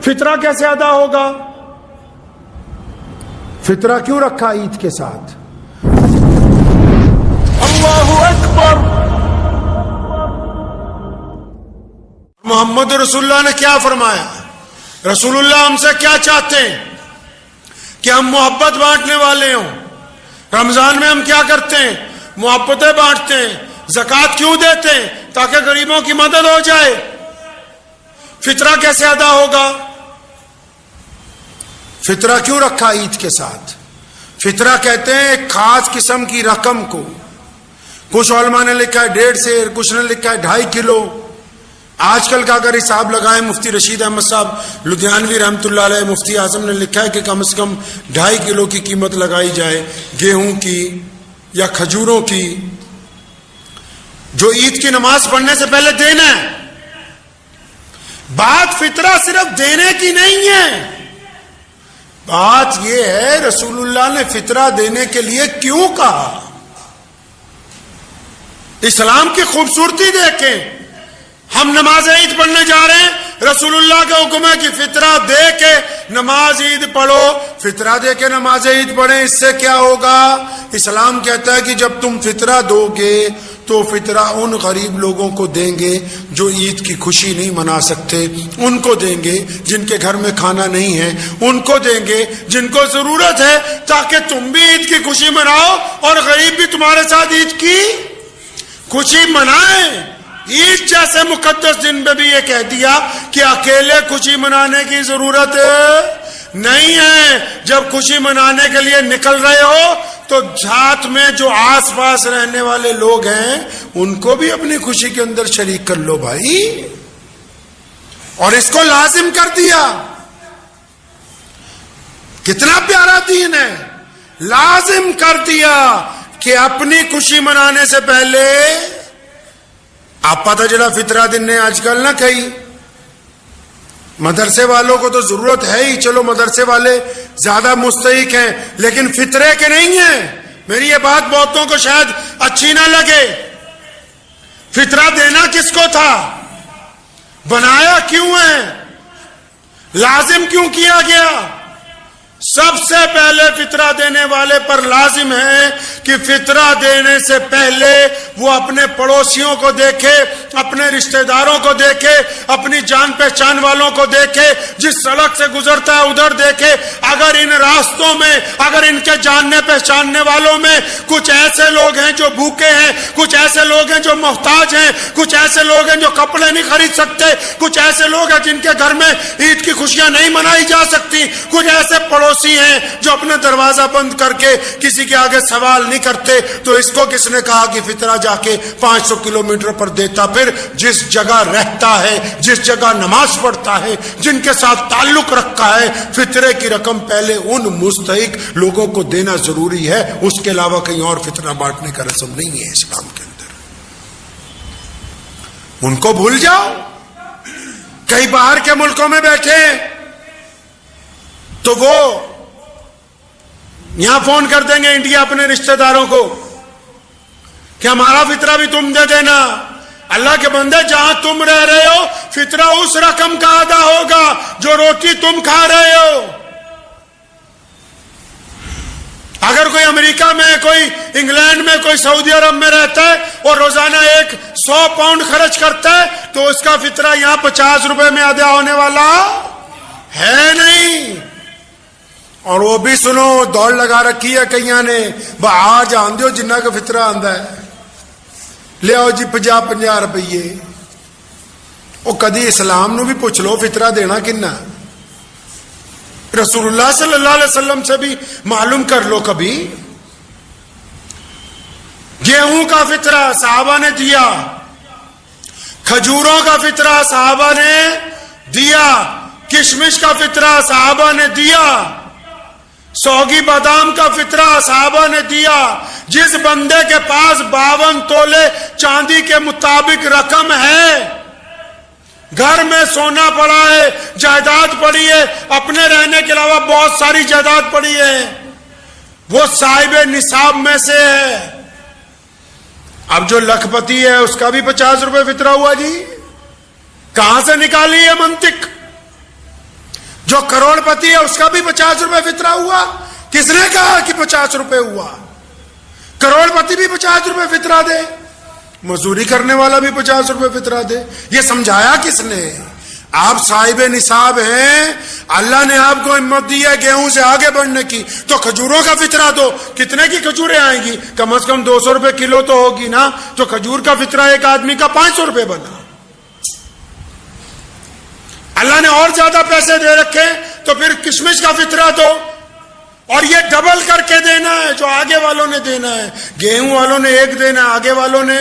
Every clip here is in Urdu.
فطرہ کیسے ادا ہوگا؟ فطرہ کیوں رکھا عید کے ساتھ؟ اللہ اکبر! محمد رسول اللہ نے کیا فرمایا؟ رسول اللہ ہم سے کیا چاہتے ہیں؟ کہ ہم محبت بانٹنے والے ہوں۔ رمضان میں ہم کیا کرتے ہیں؟ محبتیں بانٹتے ہیں۔ زکوٰۃ کیوں دیتے ہیں؟ تاکہ غریبوں کی مدد ہو جائے۔ فطرہ کیسے ادا ہوگا؟ فطرہ کیوں رکھا عید کے ساتھ؟ فطرہ کہتے ہیں ایک خاص قسم کی رقم کو۔ کچھ علماء نے لکھا ہے 1.5 سیر، کچھ نے لکھا ہے 2.5 کلو۔ آج کل کا اگر حساب لگائیں، مفتی رشید احمد صاحب لدھیانوی رحمۃ اللہ علیہ، مفتی اعظم نے لکھا ہے کہ کم از کم 2.5 کلو کی قیمت لگائی جائے گیہوں کی یا کھجوروں کی، جو عید کی نماز پڑھنے سے پہلے دینا ہے۔ بات فطرہ صرف دینے کی نہیں ہے، بات یہ ہے رسول اللہ نے فطرہ دینے کے لیے کیوں کہا۔ اسلام کی خوبصورتی دیکھیں، ہم نماز عید پڑھنے جا رہے ہیں، رسول اللہ کا حکم ہے کہ فطرہ دے کے نماز عید پڑھو۔ فطرہ دے کے نماز عید پڑھیں، اس سے کیا ہوگا؟ اسلام کہتا ہے کہ جب تم فطرہ دو گے تو فطرہ ان غریب لوگوں کو دیں گے جو عید کی خوشی نہیں منا سکتے، ان کو دیں گے جن کے گھر میں کھانا نہیں ہے، ان کو دیں گے جن کو ضرورت ہے، تاکہ تم بھی عید کی خوشی مناؤ اور غریب بھی تمہارے ساتھ عید کی خوشی منائیں۔ عید جیسے مقدس دن میں بھی یہ کہہ دیا کہ اکیلے خوشی منانے کی ضرورت نہیں ہے۔ جب خوشی منانے کے لیے نکل رہے ہو تو ساتھ میں جو آس پاس رہنے والے لوگ ہیں ان کو بھی اپنی خوشی کے اندر شریک کر لو بھائی۔ اور اس کو لازم کر دیا۔ کتنا پیارا دین ہے، لازم کر دیا کہ اپنی خوشی منانے سے پہلے آپ پتہ چلا فطرہ دن نے آج کل نہ کہی۔ مدرسے والوں کو تو ضرورت ہے ہی، چلو مدرسے والے زیادہ مستحق ہیں، لیکن فطرے کے نہیں ہیں۔ میری یہ بات بہتوں کو شاید اچھی نہ لگے۔ فطرہ دینا کس کو تھا؟ بنایا کیوں ہے؟ لازم کیوں کیا گیا؟ سب سے پہلے فطرہ دینے والے پر لازم ہے کہ فطرہ دینے سے پہلے وہ اپنے پڑوسیوں کو دیکھے، اپنے رشتہ داروں کو دیکھے، اپنی جان پہچان والوں کو دیکھے، جس سڑک سے گزرتا ہے ادھر دیکھے۔ اگر ان راستوں میں، اگر ان کے جاننے پہچاننے والوں میں کچھ ایسے لوگ ہیں جو بھوکے ہیں، کچھ ایسے لوگ ہیں جو محتاج ہیں، کچھ ایسے لوگ ہیں جو کپڑے نہیں خرید سکتے، کچھ ایسے لوگ ہیں جن کے گھر میں عید کی خوشیاں نہیں منائی جا سکتی، کچھ ایسے پڑوسی ہیں جو اپنا دروازہ بند کر کے کسی کے آگے سوال نہیں کرتے، تو اس کو کس نے کہا کہ فطرہ جا کے 500 کلومیٹر پر دیتا؟ پھر جس جگہ رہتا ہے، جس جگہ نماز پڑھتا ہے، جن کے ساتھ تعلق رکھا ہے، فطرے کی رقم پہلے ان مستحق لوگوں کو دینا ضروری ہے۔ اس کے علاوہ کہیں اور فطرہ بانٹنے کا رسم نہیں ہے اسلام کے اندر۔ ان کو بھول جاؤ۔ کئی باہر کے ملکوں میں بیٹھے تو وہ یہاں فون کر دیں گے انڈیا اپنے رشتہ داروں کو کہ ہمارا فطرہ بھی تم دے دینا۔ اللہ کے بندے، جہاں تم رہ رہے ہو فطرہ اس رقم کا ادا ہوگا جو روٹی تم کھا رہے ہو۔ اگر کوئی امریکہ میں، کوئی انگلینڈ میں، کوئی سعودی عرب میں رہتا ہے اور روزانہ 100 پاؤنڈ خرچ کرتا ہے تو اس کا فطرہ یہاں 50 روپے میں ادا ہونے والا ہے نہیں۔ اور وہ بھی سنو، دوڑ لگا رکھی ہے کئیاں نے، آ جان دیو جنہ کا فطرہ آندا ہے، لے آؤ جی 50 روپیے۔ وہ کدی اسلام نو بھی پوچھ لو فطرہ دینا کنا؟ رسول اللہ صلی اللہ علیہ وسلم سے بھی معلوم کر لو کبھی۔ گیہوں کا فطرہ صحابہ نے دیا، کھجوروں کا فطرہ صحابہ نے دیا، کشمش کا فطرہ صحابہ نے دیا، سوگی بادام کا فطرہ صحابہ نے دیا۔ جس بندے کے پاس 52 تولے چاندی کے مطابق رقم ہے، گھر میں سونا پڑا ہے، جائیداد پڑی ہے، اپنے رہنے کے علاوہ بہت ساری جائیداد پڑی ہے، وہ صاحب نصاب میں سے ہے۔ اب جو لکھ پتی ہے اس کا بھی 50 روپے فطرہ ہوا جی۔ کہاں سے نکالی ہے منطق؟ جو کروڑ پتی ہے اس کا بھی 50 روپے فطرہ ہوا؟ کس نے کہا کہ 50 روپے ہوا؟ کروڑ پتی بھی 50 روپے فطرہ دے، مزدوری کرنے والا بھی 50 روپے فطرہ دے. یہ سمجھایا کس نے؟ آپ صاحب نصاب ہیں، اللہ نے آپ کو ہمت دی ہے گیہوں سے آگے بڑھنے کی، تو کھجوروں کا فطرہ دو. کتنے کی کھجوریں آئیں گی؟ کم از کم 200 روپے کلو تو ہوگی نا. تو کھجور کا فطرہ ایک آدمی کا 500 روپے بنا. اللہ نے اور زیادہ پیسے دے رکھے تو پھر کشمش کا فطرہ دو، اور یہ ڈبل کر کے دینا ہے جو آگے والوں نے دینا ہے. گیہوں والوں نے ایک دینا ہے، آگے والوں نے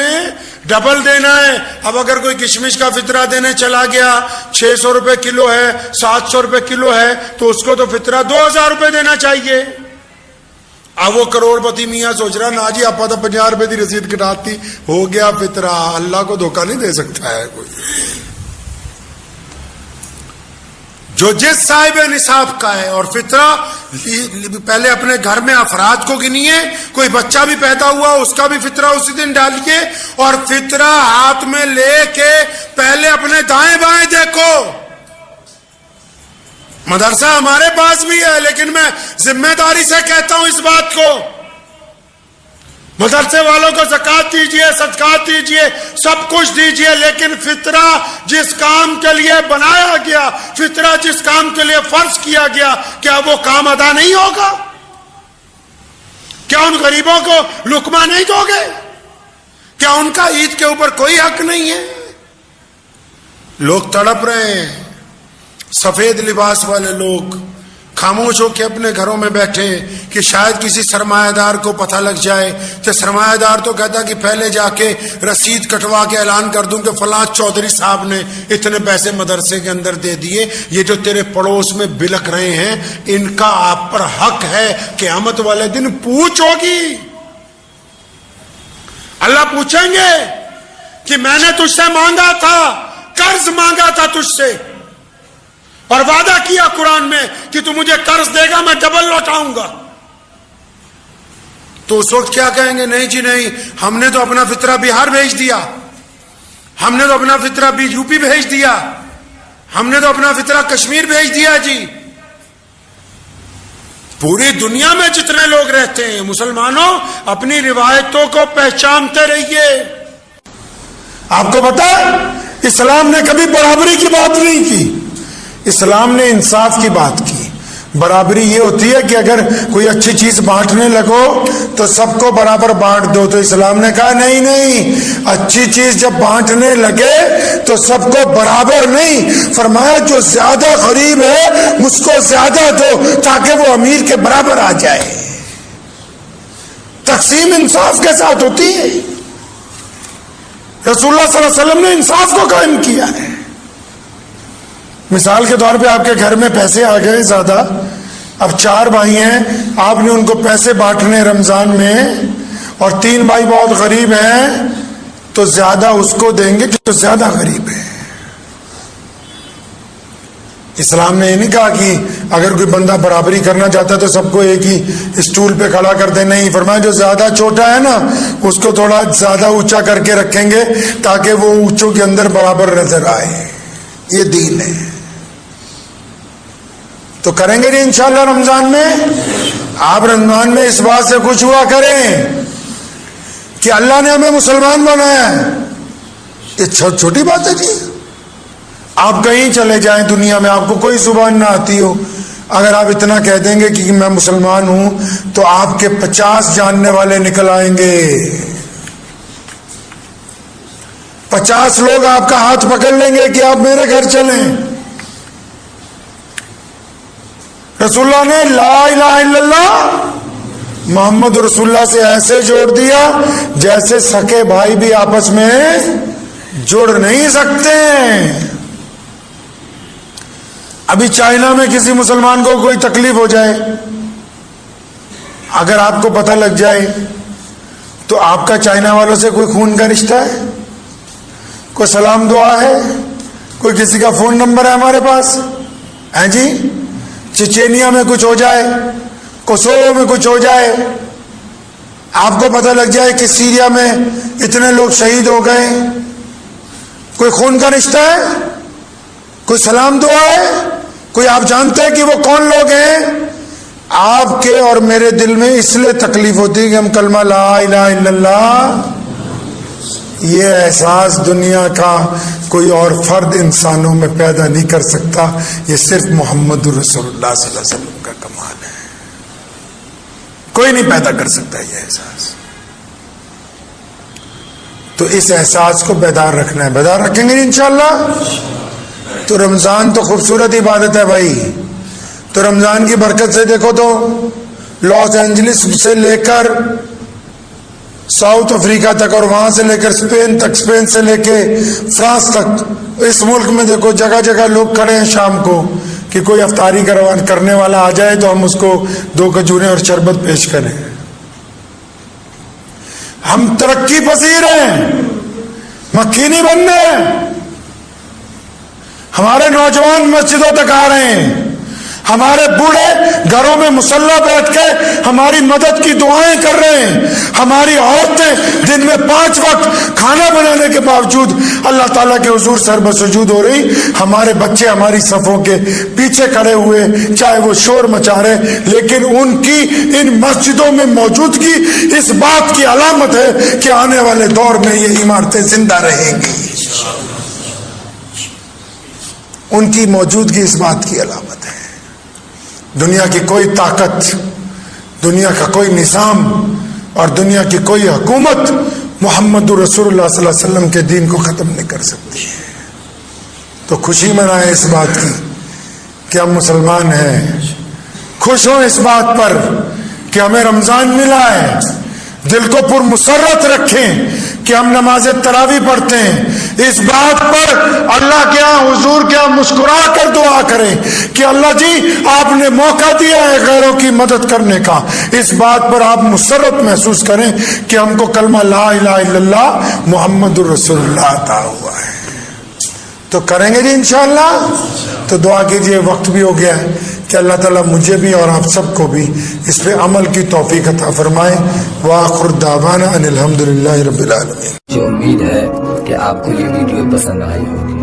ڈبل دینا ہے. اب اگر کوئی کشمش کا فطرہ دینے چلا گیا، 600 روپے کلو ہے، 700 روپے کلو ہے، تو اس کو تو فطرہ 2000 روپے دینا چاہیے. اب وہ کروڑ پتی میاں سوچ رہا نا جی آپ تو 50 روپے کی رسید کٹاتی، ہو گیا فطرہ. اللہ کو دھوکہ نہیں دے سکتا ہے کوئی. جو جس صاحب نصاب کا ہے، اور فطرہ پہلے اپنے گھر میں افراد کو گنیے، کوئی بچہ بھی پیدا ہوا اس کا بھی فطرہ اسی دن ڈالیے، اور فطرہ ہاتھ میں لے کے پہلے اپنے دائیں بائیں دیکھو. مدرسہ ہمارے پاس بھی ہے، لیکن میں ذمہ داری سے کہتا ہوں اس بات کو، مدرسے والوں کو زکوٰۃ دیجئے، صدقات دیجئے، سب کچھ دیجئے، لیکن فطرہ جس کام کے لیے بنایا گیا، فطرہ جس کام کے لیے فرض کیا گیا، کیا وہ کام ادا نہیں ہوگا؟ کیا ان غریبوں کو لقمہ نہیں دو گے؟ کیا ان کا عید کے اوپر کوئی حق نہیں ہے؟ لوگ تڑپ رہے ہیں، سفید لباس والے لوگ خاموش ہو کے اپنے گھروں میں بیٹھے کہ شاید کسی سرمایہ دار کو پتہ لگ جائے. تو سرمایہ دار تو کہتا کہ پہلے جا کے رسید کٹوا کے اعلان کر دوں کہ فلاں چودھری صاحب نے اتنے پیسے مدرسے کے اندر دے دیے. یہ جو تیرے پڑوس میں بلک رہے ہیں ان کا آپ پر حق ہے، قیامت والے دن پوچھ ہوگی. اللہ پوچھیں گے کہ میں نے تجھ سے مانگا تھا، قرض مانگا تھا تجھ سے، اور وعدہ کیا قرآن میں کہ تو مجھے قرض دے گا میں ڈبل لوٹاؤں گا. تو اس وقت کیا کہیں گے؟ نہیں جی نہیں، ہم نے تو اپنا فطرہ بہار بھیج دیا، ہم نے تو اپنا فطرہ بھی یو پی بھیج دیا، ہم نے تو اپنا فطرہ کشمیر بھیج دیا. جی پوری دنیا میں جتنے لوگ رہتے ہیں مسلمانوں، اپنی روایتوں کو پہچانتے رہیے. آپ کو پتا ہے اسلام نے کبھی برابری کی بات نہیں کی، اسلام نے انصاف کی بات کی. برابری یہ ہوتی ہے کہ اگر کوئی اچھی چیز بانٹنے لگو تو سب کو برابر بانٹ دو. تو اسلام نے کہا نہیں نہیں، اچھی چیز جب بانٹنے لگے تو سب کو برابر نہیں، فرمایا جو زیادہ غریب ہے اس کو زیادہ دو تاکہ وہ امیر کے برابر آ جائے. تقسیم انصاف کے ساتھ ہوتی ہے. رسول اللہ صلی اللہ علیہ وسلم نے انصاف کو قائم کیا ہے. مثال کے طور پہ آپ کے گھر میں پیسے آ گئے زیادہ، اب 4 بھائی ہیں، آپ نے ان کو پیسے بانٹنے رمضان میں، اور 3 بھائی بہت غریب ہیں تو زیادہ اس کو دیں گے جو زیادہ غریب ہے. اسلام نے یہ نہیں کہا کہ اگر کوئی بندہ برابری کرنا چاہتا ہے تو سب کو ایک ہی اسٹول پہ کھڑا کر دیں. نہیں، فرمایا جو زیادہ چھوٹا ہے نا اس کو تھوڑا زیادہ اونچا کر کے رکھیں گے تاکہ وہ اونچوں کے اندر برابر نظر آئے. یہ دین ہے. تو کریں گے نہیں انشاءاللہ رمضان میں. آپ رمضان میں اس بات سے خوش ہوا کریں کہ اللہ نے ہمیں مسلمان بنایا ہے. یہ چھوٹی بات ہے جی. آپ کہیں چلے جائیں دنیا میں، آپ کو کوئی زبان نہ آتی ہو، اگر آپ اتنا کہہ دیں گے کہ میں مسلمان ہوں تو آپ کے 50 جاننے والے نکل آئیں گے. 50 لوگ آپ کا ہاتھ پکڑ لیں گے کہ آپ میرے گھر چلیں. رسول اللہ نے لا الہ الا اللہ محمد رسول اللہ سے ایسے جوڑ دیا جیسے سکے بھائی بھی آپس میں جڑ نہیں سکتے. ابھی چائنا میں کسی مسلمان کو کوئی تکلیف ہو جائے، اگر آپ کو پتہ لگ جائے تو آپ کا چائنا والوں سے کوئی خون کا رشتہ ہے؟ کوئی سلام دعا ہے؟ کوئی کسی کا فون نمبر ہے ہمارے پاس؟ ہیں جی؟ چچینیا میں کچھ ہو جائے، کوسوو میں کچھ ہو جائے، آپ کو پتہ لگ جائے کہ سیریا میں اتنے لوگ شہید ہو گئے، کوئی خون کا رشتہ ہے؟ کوئی سلام دعا ہے؟ کوئی آپ جانتے ہیں کہ وہ کون لوگ ہیں؟ آپ کے اور میرے دل میں اس لیے تکلیف ہوتی ہے کہ ہم کلمہ لا الہ الا اللہ، یہ احساس دنیا کا کوئی اور فرد انسانوں میں پیدا نہیں کر سکتا، یہ صرف محمد رسول اللہ صلی اللہ علیہ وسلم کا کمال ہے، کوئی نہیں پیدا کر سکتا یہ احساس۔ تو اس احساس کو بیدار رکھنا ہے، بیدار رکھیں گے انشاءاللہ۔ تو رمضان تو خوبصورت عبادت ہے بھائی، تو رمضان کی برکت سے دیکھو تو لاس اینجلس سے لے کر ساؤتھ افریقہ تک اور وہاں سے لے کر اسپین تک، اسپین سے لے کے فرانس تک، اس ملک میں دیکھو جگہ جگہ لوگ کھڑے ہیں شام کو کہ کوئی افطاری کرنے والا آ جائے تو ہم اس کو 2 کھجوریں اور شربت پیش کریں۔ ہم ترقی پذیر ہیں، مکھی نہیں بننے۔ ہمارے نوجوان مسجدوں تک آ رہے ہیں، ہمارے بوڑھے گھروں میں مصلی بیٹھ کے ہماری مدد کی دعائیں کر رہے ہیں، ہماری عورتیں دن میں 5 وقت کھانا بنانے کے باوجود اللہ تعالیٰ کے حضور سر بسجود ہو رہی، ہمارے بچے ہماری صفوں کے پیچھے کھڑے ہوئے چاہے وہ شور مچا رہے، لیکن ان کی ان مسجدوں میں موجودگی اس بات کی علامت ہے کہ آنے والے دور میں یہ عمارتیں زندہ رہیں گی، ان کی موجودگی اس بات کی علامت ہے۔ دنیا کی کوئی طاقت، دنیا کا کوئی نظام اور دنیا کی کوئی حکومت محمد رسول اللہ صلی اللہ علیہ وسلم کے دین کو ختم نہیں کر سکتی ہے۔ تو خوشی منائیں اس بات کی کہ ہم مسلمان ہیں، خوش ہوں اس بات پر کہ ہمیں رمضان ملا ہے، دل کو پر مسرت رکھیں کہ ہم نماز تراویح پڑھتے ہیں، اس بات پر اللہ کے ہاں حضور کے ہاں مسکرا کر دعا کریں کہ اللہ جی آپ نے موقع دیا ہے غیروں کی مدد کرنے کا، اس بات پر آپ مسرت محسوس کریں کہ ہم کو کلمہ لا الہ الا اللہ محمد رسول اللہ عطا ہوا ہے۔ تو کریں گے جی انشاءاللہ۔ تو دعا کیجئے، وقت بھی ہو گیا ہے کہ اللہ تعالیٰ مجھے بھی اور آپ سب کو بھی اس پہ عمل کی توفیق عطا فرمائے۔ وآخر دعوانا ان الحمدللہ رب العالمین۔ مجھے امید ہے کہ آپ کو یہ ویڈیو پسند آئی ہوگی،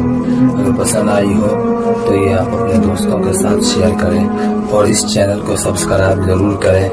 اگر پسند آئی ہو تو یہ آپ اپنے دوستوں کے ساتھ شیئر کریں اور اس چینل کو سبسکرائب ضرور کریں۔